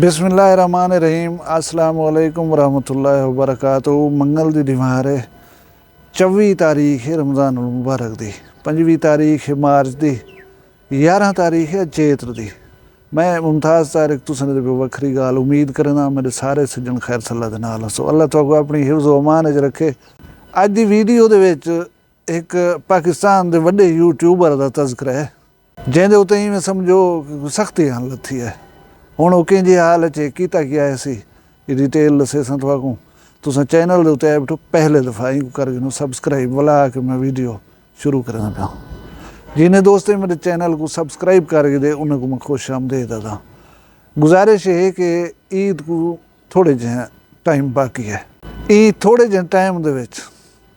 बिस्मिल्लाहिर्रहमानिर्रहीम अस्सलाम वालेकुम रहमतुल्लाहि व बरकातहू। मंगल दी दिवार है 24 तारीख है रमज़ान मुबारक दी, 25 तारीख है मार्च दी, 11 तारीख है चेत्र दी। मैं मुमताज़ तारिक तुसें दे वखरी गाल उम्मीद करना मेरे सारे सज्जन खैर सल्ला दे नाल हसो। अल्लाह तुहानू अपनी हिफ्ज़ व अमान च रखे। अज दी वीडियो दे विच एक पाकिस्तान दे वड्डे यूट्यूबर दा तज़किरा है जिहदे उत्ते इवें समझो सख्ती आन लथी है। हुण ओह किंजे हाल च कीता गया है सी डिटेल दस्से सां तुहानू। तुसां चैनल दे उत्ते आए बैठो पहले दफ़ा ही करके सबसक्राइब वाला के मैं वीडियो शुरू करना पिया। जिन्हें दोस्तें मेरे चैनल को सबसक्राइब करके दे उन्हें को मैं खुश आमदेद अदा। गुजारिश है कि ईद को थोड़े जहे टाइम बाकी है। ईद थोड़े जहे टाइम दे विच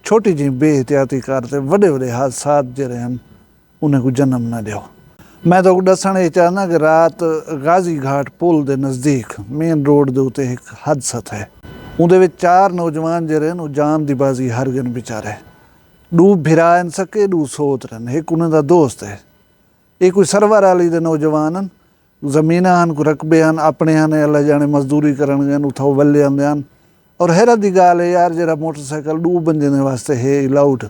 छोटी जी बेहतियाती करते वड्डे वड्डे हादसात जिहड़े हन उन्हें को जन्म ना दियो। मैं तो दसना ये चाहना कि रात गाजी घाट पुल के नज़दीक मेन रोड के उत्ते एक हादसा है। उहदे 4 नौजवान जिहड़े न जान की बाजी हार गए बेचारे। डूब भिरा न सके डू सोत रहन। एक उन्हें दा दोस्त है। ये कोई सरवर वाली दे नौजवान हन, जमीना हन को रकबे हन अपने हन, अल्लाह जाने मजदूरी करन गए उथाओ वल्ले आंदे हन। और हैरत की गाल है यार जरा मोटरसाइकिल 2 बंदे वास्ते है अलाउड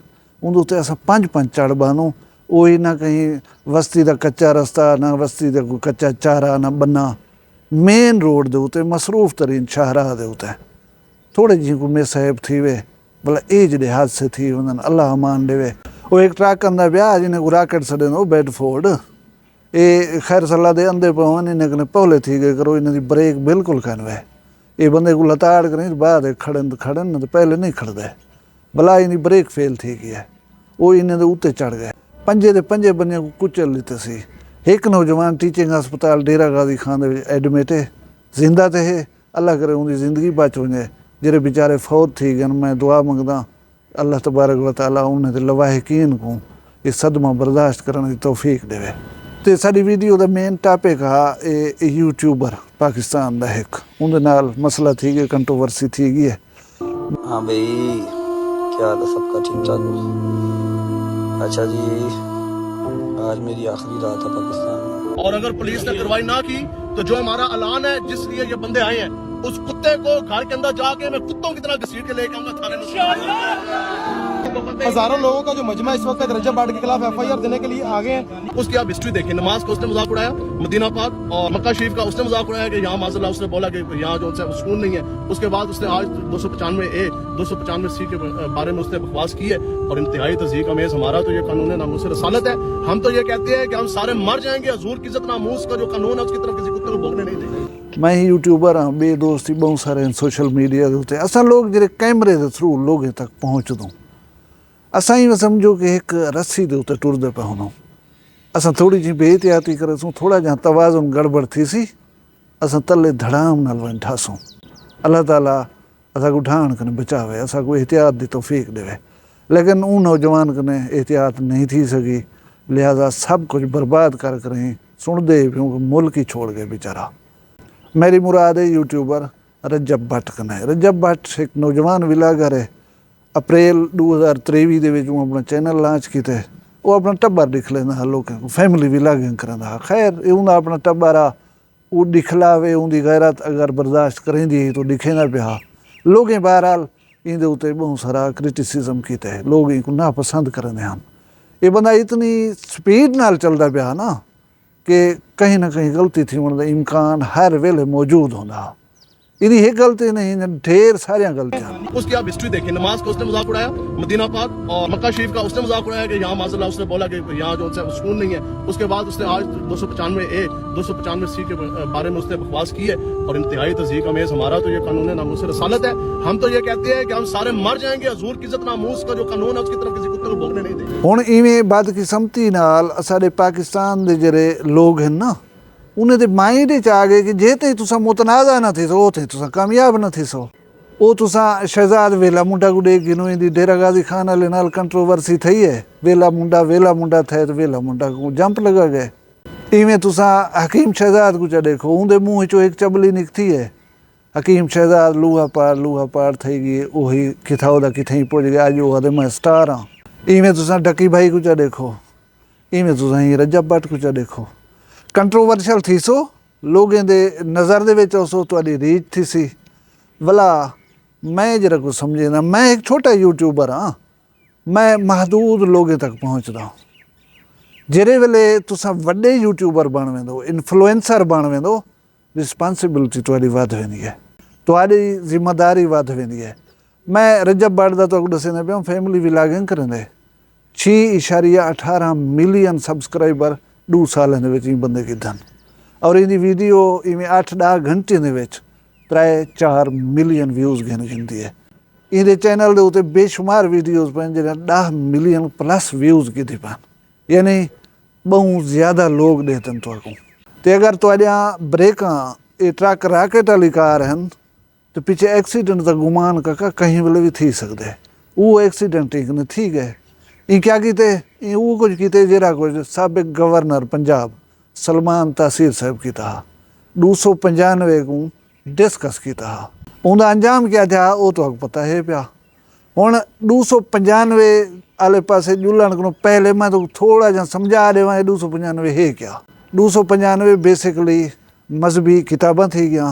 उहदे उत्ते असां 5-5 चढ़ बानो। वही ना कहीं वस्ती का कच्चा रस्ता ना वस्ती का कोई कच्चा चारा ना बन्ना मेन रोड के उत्ते मसरूफ तरीन शाहराह के उत्ते थोड़े जी को मिसहैब थी वे भला ये जड़े हादसे थी वञनि अल्लाह अमान ॾेवे। वो एक ट्रक अंदर ब्याह जिन्हें को राकेट छॾे बेडफोर्ड ये खैर सलाह दे अंधे पवन इन्हें कने पहले थी गए करो इन्हें ब्रेक बिल्कुल कन वे ये बंदे को लताड़ कर बाद खड़न तो पहले नहीं खड़दे भला इन्हें ब्रेक फेल थी गई है। वो इन्हें उत्ते चढ़ गए। 5 बंदे को कुचल लिते सी। एक नौजवान टीचिंग हस्पताल डेरा गाजी खान एडमिट है जिंदा तो है अल्लाह करे उनकी जिंदगी बच वजे। जेरे बेचारे फौत थी गए मैं दुआ मंगदा अल्लाह तबारक व तआला उन्हें लवाहिकीन को ये सदमा बर्दाश्त करने की तौफीक देवे। तो साड़ी वीडियो का मेन टॉपिक हा यूट्यूबर पाकिस्तान का एक उनके नाल मसला थी गया कंट्रोवर्सी थी गई है। हाँ भाई क्या हाल है सबका ठीक ठाक? अच्छा जी आज मेरी आखिरी रात है पाकिस्तान में और अगर पुलिस ने कार्रवाई ना की तो जो हमारा ऐलान है जिस लिए ये बंदे आए हैं उस कुत्ते को घर के अंदर जाके मैं कुत्तों की तरह घसीट के लेके आऊंगा थाने में। हजारों लोगों का जो मजमा इस वक्त रजब भाट के खिलाफ FIR देने के लिए आ गए हैं। उसकी आप हिस्ट्री देखें। नमाज का उसने मजाक उड़ाया मदीना पाक और मक्का शरीफ का उसने मजाक उड़ाया कि यहाँ माज़अल्लाह उसने बोला कि यहाँ जो है सुकून नहीं है। उसके बाद उसने आज 295A 295C के बारे में उसने बकवास की है और इंतहाई तज़हीक अमेज़ हमारा तो ये कानून नामूस रसालत है। हम तो ये कहते हैं कि हम सारे मर जाएंगे। हजूर की इज्जत नामूस का जो कानून है उसकी तरफ किसी कुत्ते को भोगने नहीं देंगे। मैं ही यूट्यूबर हाँ बे दोस्ती बहुत सारे सोशल मीडिया के उत्ते असा लोग जो कैमरे के थ्रू लोगों तक पहुँच दूँ असा ही समझो कि एक रस्सी के उत्ते टुरदे पे होना असा थोड़ी जी बेहतियाती करे सूँ थोड़ा जहाँ तवाज़ुन गड़बड़ थी सी असा तले धड़ाम नाल वञी ठासूं। अल्लाह ताला असा को ढाण कने बचावे असा को एहतियात की तौफीक देवे। लेकिन उन नौजवान कने एहतियात नहीं थी सकी लिहाजा सब कुछ बर्बाद कर करें सुन दे मुल्क ही छोड़ गए बेचारा। मेरी मुराद है यूट्यूबर रजब भट्ट कने। रजब भट्ट एक नौजवान विलागर है। अप्रैल 2023 के अपना चैनल लॉन्च किया वो अपना टब्बर दिख लेना लोगों को फैमिली विलागिंग करा। खैर उनका अपना टब्बर आ वो दिखलावे उनकी गैरत अगर बर्दाश्त करेंदी तो दिखे ना पिया। लोगें बहरहाल इनके उत्ते बहुत सारा क्रिटिसिज्म किया है लोग इनको नापसंद करते हैं। ये बंदा इतनी स्पीड नाल चलता पिया ना कि कहीं ना कहीं गलती थी होने का इम्कान हर वेले मौजूद होना। इन्हीं एक गलती नहीं ढेर सारिया गलतियां। उसकी आप हिस्ट्री देखें। नमाज का उसने मजाक उड़ाया मदीना पाक और मक्का शरीफ का उसने मजाक उड़ाया कि यहाँ माज़अल्लाह उसने बोला कि यहाँ जो है सुकून नहीं है। उसके बाद उसने आज 295A 295C के बारे में उसने बकवास की है और इंतहाई तज़हीक अमेज़ हमारा तो ये कानून नामूस रसालत है। हम तो ये कहते हैं कि हम सारे मर जाएंगे। हजूर की इज्जत नामूस का जो कानून है उसकी तरफ किसी कुत्ते को भोगने नहीं देंगे। हुण इवें बदकिस्मती नाल साडे पाकिस्तान दे जिहड़े लोग हैं ना उन्हें तो माइंड च आ गए कि जे ते तुसा मुतनाज़ा न थी सो थे तुसा कामयाब न थी सो वो तुसा शहजाद वेला मुंडा को देख गिनो इंदी डेरा गाजी खान वाले नाल कंट्रोवर्सी थी है वेला मुंडा थे तो वेला मुंडा को जंप लगा गए। इवें तुसा हकीम शहजाद को चा देखो उनके मुँह चो एक चबली निकती है हकीम शहजाद लूहा पार थी गई वही किथाओ दा किथे पुज गया अज वो मैं स्टार हाँ। इवें तुसा डकी भाई को चा देखो इवें तुसा रजब भट्ट को चा देखो कंट्रोवर्शियल थी सो ਲੋਕਾਂ ਦੇ ਨਜ਼ਰ ਦੇ ਵਿੱਚ ਉਸ ਤੁਹਾਡੀ ਰੀਚ ਥੀ ਸੀ ਭਲਾ ਮੈਂ ਜਿਹੜਾ ਕੁਝ ਸਮਝੇ ਨਾ ਮੈਂ ਇੱਕ ਛੋਟਾ ਯੂਟਿਊਬਰ ਹਾਂ ਮੈਂ ਮਹਦੂਦ ਲੋਕਾਂ ਤੱਕ ਪਹੁੰਚਦਾ ਜਿਹੜੇ ਵੇਲੇ ਤੁਸੀਂ ਵੱਡੇ ਯੂਟਿਊਬਰ ਬਣ ਵੇਂਦੋ ਇਨਫਲੂਐਂਸਰ ਬਣ ਵੇਂਦੋ ਰਿਸਪਾਂਸਿਬਿਲਿਟੀ ਤੁਹਾਡੀ ਵੱਧ वेंदी है ਤੁਹਾਡੀ ਜ਼ਿੰਮੇਵਾਰੀ ਵੱਧ वेंदी है मैं रजब बट का तो दसना पिया फैमिली व्लॉगिंग करेंदे 6.18 मिलियन सबसक्राइबर 2 साल बंदे किदन और इनकी वीडियो इवें 8-10 घंटे 3-4 मिलियन व्यूज़ गिनती है इहदे चैनल के उत्ते बेशुमार वीडियोज़ पैन जिन्हें 10 मिलियन प्लस व्यूज़ की पान यानी बहुत ज़्यादा लोग देते तो अगर तुहाडियां ब्रेकां ये ट्रक राकेट वाली कार हैं तो पिछे एक्सीडेंट का गुमान का कहीं वेले भी थी सकते वो एक्सीडेंट एक ने थी गए ये क्या किते वो कुछ किते जरा कुछ साबिक गवर्नर पंजाब सलमान तासीर साहब किया 295 को डिस्कस किया उनका अंजाम क्या था वो तो पता है पिया हुण 295 आले पासे जुलण को पहले मैं तो थोड़ा जा समझा देवा 295 है क्या 295 बेसिकली मजहबी किताबां थी गया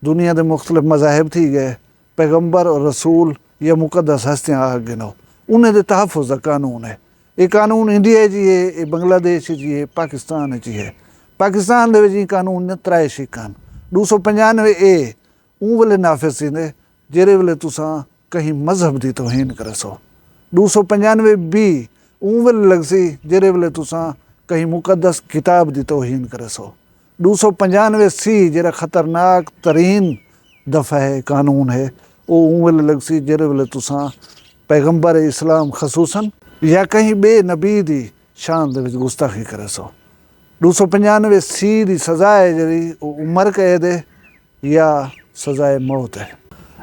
दुनिया के मुख्तलिफ मज़ाहिब थी गए पैगंबर और रसूल या मुकद्दस हस्तियाँ आ गिनो उन्हें दे तहफ़्फ़ुज़ का कानून है ये कानून इंडिया जी है ये बांग्लादेश जी है पाकिस्तान जी है पाकिस्तान दे विच कानून ने 3 शिकान 295 ए उन वेले नाफिज़ थींदे जेरे वेले तुसां कहीं मजहब की तौहीन करे सो 295 बी उन वेले लगसी जेरे वेले तुसां कहीं मुकद्दस किताब की तौहीन करे सो 295 सी जरा खतरनाक तरीन दफ़ा है कानून है वो उन वेले लगसी जेरे वेले तुसां पैगंबर इस्लाम खसूसन या कहीं बे नबी की शान दे विच गुस्ताखी करे सो 295 सी की सज़ा है जी उम्र कैद है या सज़ाए मौत है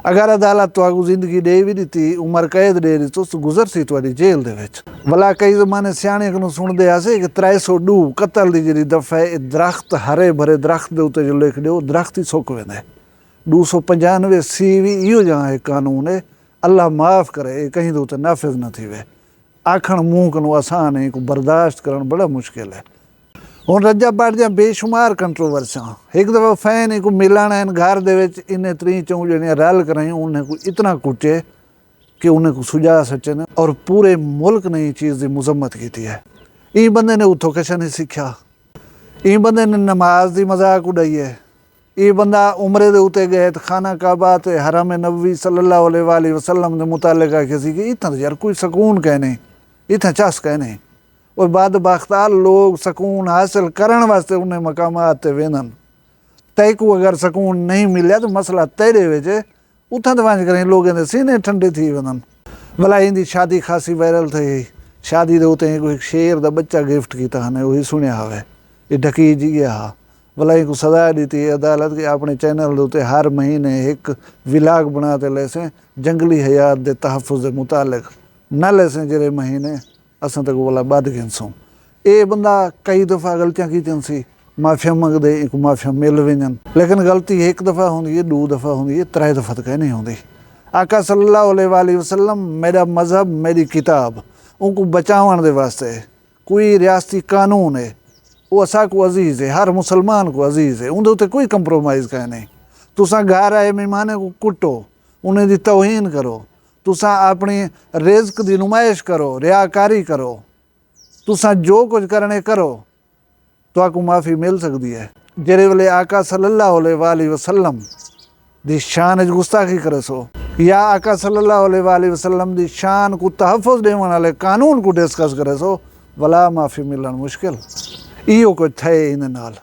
अगर अदालत तो जिंदगी दे भी दी उम्र कैद दे दी तो गुजर सी तुहाडी जेल दे विच भला कई ज़माने सियाणे को सुनते आसे कि 302 कतल की जी दफ़ा है दरख्त हरे भरे दरख्त के उत्ते जो लिख दो दरख्त ही सुक वेंदे 295 सी भी इहो जहाँ है कानून है अल्लाह माफ़ करे कहीं तो उत्ते नाफिज़ न थी वे आखण मुँह को आसान है को बर्दाश्त करण बड़ा मुश्किल है हुण रजब बट दियां बेशुमार कंट्रोवर्सियां एक दफ़ा फैन को मिलन आइन घर दे विच इन्हें 3-4 जणियां रल कराई उन्हें को इतना कुटे कि उन्हें को सुझा सचन और पूरे मुल्क ने चीज़ की मजम्मत की है ई बंदे ने उतों किश नहीं सीखा ई बंदे ने नमाज की मजाक उड़ाई है ये बंदा उमरे दे उते गए तो खाना काबा ते हरम नबवी सल्लल्लाहु अलैहि वसल्लम के मुतालिक आखे सी कि इतना यार कोई सकून कह नहीं इतना चस कह नहीं और बदबख्तार लोग सकून हासिल करने वास्ते उन्हें मकामात ते वेंदन तय को अगर सकून नहीं मिलिया तो मसला तेरे विच उथा तो वंज करें लोगों के सीने ठंडे थी वञनि भला इनकी शादी खासी वायरल थी शादी के उते कोई शेर का बच्चा गिफ्ट किया हने वही सुनिया हवे ये ढकी जी गया हा भला एक सजा दी अदालत के अपने चैनल के उत्ते हर महीने एक व्लॉग बनाते लेसे जंगली हयात के तहफ़्फ़ुज़ के मुतालिक न लेसे जेरे महीने असां तक बोला बद गिनसूं ये बंदा कई दफ़ा गलतियां कीतियां सी माफ़िया मंगदे एक माफ़िया मिल वेंजन लेकिन गलती एक दफ़ा होंदी है 2 दफ़ा होंदी है 3 दफ़ा तो कहीं नहीं होंदी आका सल्लल्लाहु अलैहि वसल्लम मेरा मज़हब मेरी किताब उनको बचावन दे वास्ते कोई रियासती कानून है वो असा को अजीज़ है हर मुसलमान को अजीज़ है उनके उत्ते कोई कंप्रोमाइज़ कहीं नहीं तुसां घर आए मेहमाने को कुटो उन्हें दी तौहीन करो तुसां अपनी रिज़्क की नुमाइश करो रियाकारी करो तुसां जो कुछ करने करो तो आपको माफ़ी मिल सकती है जेरे वेले आका सल्लल्लाहु अलैहि वसल्लम दी शान च गुस्ताखी करे सो या आका सल्लल्लाहु अलैहि वसल्लम दी शान को तहफ़्फ़ुज़ देने वाले कानून को डिस्कस करे सो भला माफ़ी मिलन मुश्किल इहो कुछ थे इन नाल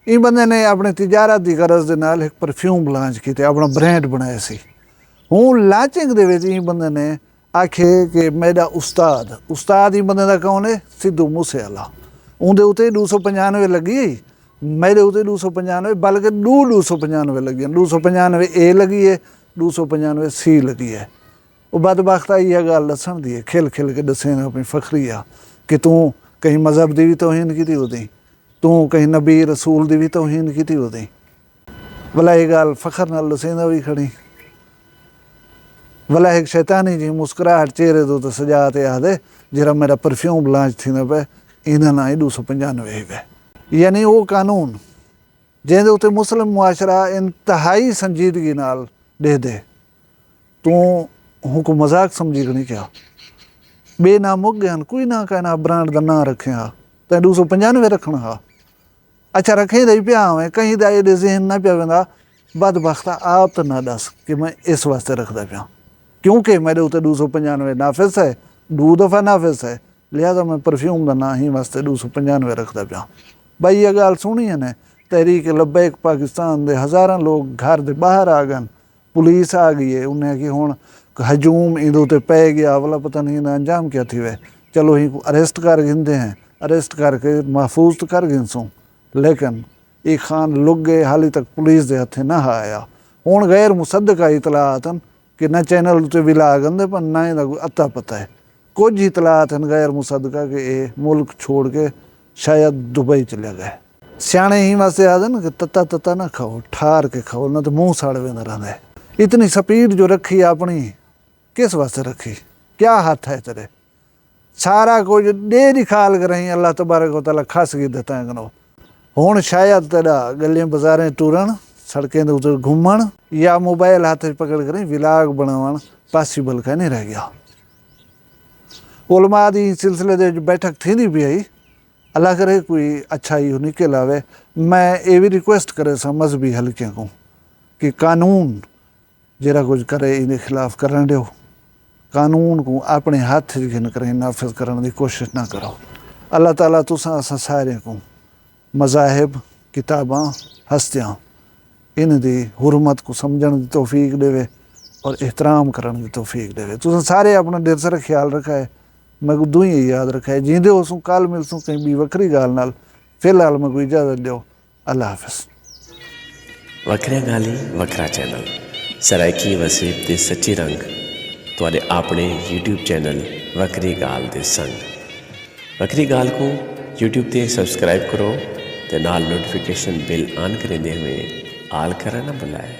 ई बंदे ने अपने तिजारत की गरज दे नाल एक परफ्यूम लॉन्च किया अपना ब्रांड बनाया सी हूँ लॉन्चिंग दे विच ई बंदे ने आखे कि मेरा उस्ताद ही बंदे का कौन है सिद्धू मूसेवाला उनके उत्ते 295 लगी मेरे उत्ते 295 बल्कि 295 लगी 295 ए लगी है 295 सी लगी है वो बदबख्ता यह गल दसन दी है खिल खिल के दसे अपनी फखरी आ कि तू कहीं मजहब की भी तौहीन की होती तू कहीं नबी रसूल की भी तौहीन की होती भला ये गल फखर नाल दसेंदा भी खड़ी भला एक शैतानी जी मुस्कुराहट चेहरे तो सजा ते आदे जरा मेरा परफ्यूम लॉन्च थी पे इन्हें ना ही 295 है यानी वो कानून ਜਿਹਦੇ ਉੱਤੇ ਮੁਸਲਿਮ ਮੁਆਸ਼ਰਾ ਇੰਤਹਾਈ ਸੰਜੀਦਗੀ ਨਾਲ ਦੇਖਦੇ। ਤੂੰ ਹੁਕਮ ਮਜ਼ਾਕ ਸਮਝੀ ਕਿ ਨਹੀਂ ਕਿਹਾ ਬੇਨਾ ਮੁੱਕ ਗਏ ਹਨ, ਕੋਈ ਨਾ ਕਹਿਣਾ ਬ੍ਰਾਂਡ ਦਾ ਨਾਂ ਰੱਖਿਆ ਤੈਂ 295 ਰੱਖਣਾ। ਅੱਛਾ ਰੱਖੇ ਦਾ ਹੀ ਪਿਆ ਹੋਵੇ ਕहीं ਦਾ ਇਹਦੇ ਜ਼ਿਹਨ ਨਾ ਪਿਆ ਵੰਦਾ ਬਦਬਖਤਾ ਆਪ ਤਾਂ ਨਾ ਦੱਸ ਕਿ ਮੈਂ ਇਸ ਵਾਸਤੇ ਰੱਖਦਾ ਪਿਆ ਕਿਉਂਕਿ ਮੇਰੇ ਉੱਤੇ 295 ਨਾਫਿਜ਼ ਹੈ, 2 ਦਫਾ ਨਾਫਿਜ਼ ਹੈ, ਲਿਹਾਜ਼ਾ ਮੈਂ ਪਰਫਿਊਮ ਦਾ ਨਾਂ ਹੀ ਵਾਸਤੇ 295 ਰੱਖਦਾ ਪਿਆ। ਬਈ ਇਹ ਗੱਲ ਸੁਣੀ ਨੇ तहरीक लब्बैक पाकिस्तान ਦੇ ਹਜ਼ਾਰਾਂ ਲੋਕ ਘਰ ਦੇ ਬਾਹਰ ਆ ਗਏ, ਪੁਲਿਸ ਆ ਗਈ ਹੈ, ਉਹਨੇ ਕਿ ਹੁਣ ਹਜੂਮ ਇਹਦੇ ਉੱਤੇ ਪੈ ਗਿਆ ਵਾਲਾ ਪਤਾ नहीं ਇਹਦਾ अंजाम क्या थी वे चलो ही अरेस्ट कर गिनते हैं, अरेस्ट करके महफूज तो कर गिन सूँ लेकिन ये खान लुक गए हाली तक पुलिस के हथे ना आया। हुण गैर मुसद्दका इतलात कि ना चैनल उत्ते भी ला गंदे पर ना ਇਹਦਾ अता पता है। कुछ इतलात हैं गैर मुसद्दका कि ये मुल्क छोड़ के शायद दुबई चले गए। सियाने ही वास्ते आदे ना कि तत्ता तत्ता ना खाओ, ठार के खाओ ना तो मुँह साड़ वेंदा रहंदा है। इतनी स्पीड जो रखी अपनी किस वास्ते रखी, क्या हाथ है तेरे? सारा कुछ डेरी खाल कर रही अल्लाह तबारक व तआला खस की देता है कनो। हुण शायद तेरा गलियां बाजारें टुरन, सड़कें दे उत्ते घूमण या मोबाइल हाथ च पकड़ कर विलाग बनावन पॉसिबल का नहीं रह गया। उलमा दी सिलसिले दे बैठक थी पई आई, अल्लाह करे कोई अच्छा ही निकल आवे। मैं ये भी रिक्वेस्ट करे सा मजहबी हल्के को कि कानून जरा कुछ करे इनके खिलाफ करन दो, कानून को अपने हाथ गिन करें नाफिज करने की कोशिश ना करो। अल्लाह ताला तुसां असां सारे को मज़ाहिब किताबां हस्तियां इन दी हुरमत को समझण की तौफीक देवे और एहतराम करने की तौफीक देवे। तुसां सारे अपना दिल से ख्याल रखा है, मैं दुई ही याद रखा है। जींदे हो कल मिलसूँ कहीं भी वक्री गाल नाल। फिलहाल मैं कोई इजाज़त दो, अल्लाह हाफिज़। वखरा गाली वखरा चैनल सराइकी वसीब ते सच्ची रंग तुहाडे अपने YouTube चैनल वक्री गाल दे संग। वक्री गाल को YouTube ते सब्सक्राइब करो ते नाल नोटिफिकेशन बिल ऑन करेंदे हुए आल करना ना भुलाए।